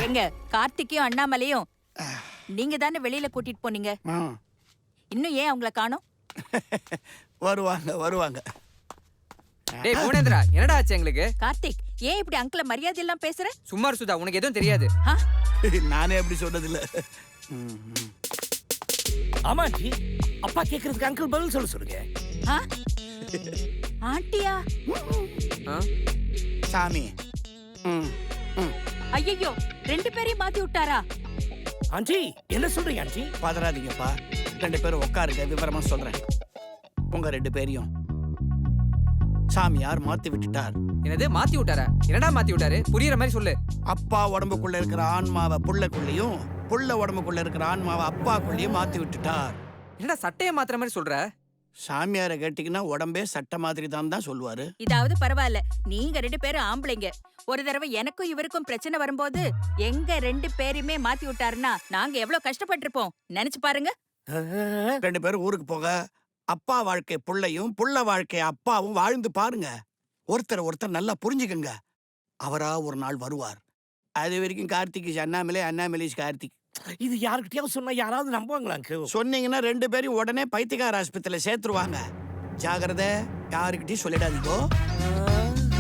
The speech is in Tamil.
எங்க கார்த்திக்கையும் அண்ணாமலையும் நீங்க தானே வெளியில கூட்டிட்டு போனீங்க. இன்னும் ஏன் அவங்கள காணோம்? வருவாங்க வருவாங்க. டேய் புவனேந்திரா, என்னடா ஆச்சு எங்களுக்கு? கார்த்திக், ஏன் இப்படி அங்கிள மரியாதை எல்லாம் பேசுற? சும்மா சுதா, உனக்கு எதுவும் தெரியாது. நானே அப்படி சொன்னது இல்ல. ஆமாண்டி, அப்பா கேக்குறதுக்கு அங்கிள் பதில் சொல்லுங்க. ஆண்டியா? சாமி. ஐயோ, 2 பேரையும் மாத்தி விட்டாரா? ஆண்டி என்ன சொல்றீங்க ஆண்டி? பதறாதீங்கப்பா, 2 பேரும் உட்காருங்க, விவரமா சொல்றேன். உங்க 2 பேரையும் சாமியார் மாத்தி விட்டுட்டார். என்னது மாத்தி விட்டாரா? என்னடா மாத்தி விட்டாரு? புரியுற மாதிரி சொல்லு. அப்பா உடம்புக்குள்ள இருக்கிற ஆன்மாவை புள்ளக்குள்ளேயும், புள்ள உடம்புக்குள்ள இருக்கிற ஆன்மாவை அப்பாக்குள்ளேயும் மாத்தி விட்டுட்டார். என்னடா சட்டையை மாத்துற மாதிரி சொல்ற? சாமியாரை கேட்டீங்கன்னா உடம்பே சட்டை மாதிரி தான் சொல்லுவாரு. இதாவது பரவாயில்ல, நீங்க 2 பேரும் ஆம்பளைங்க. ஒரு தடவை எனக்கும் இவருக்கும் பிரச்சனை வரும்போது எங்க 2 பேரையுமே மாத்தி விட்டாருன்னா நாங்க எவ்வளவு கஷ்டப்பட்டிருப்போம் நினைச்சு பாருங்க. 2 பேரும் ஊருக்கு போக அப்பா வாழ்க்கை புள்ளையும், புள்ள வாழ்க்கை அப்பாவும் வாழ்ந்து பாருங்க. ஒருத்தர் நல்லா புரிஞ்சுக்கங்க. அவரா ஒரு நாள் வருவார். அது வரைக்கும் கார்த்திக் அண்ணாமலை, அண்ணாமலை கார்த்திக். இது யாருக்கிட்டயாவது சொன்னா யாராவது நம்புவாங்களா அங்கிள்? சொன்னீங்கன்னா 2 பேரும் உடனே பைத்தியக்கார ஆஸ்பத்திரியில சேர்த்துருவாங்க. ஜாகிரதை, யாருக்கிட்டையும் சொல்லிடாதீங்கோ.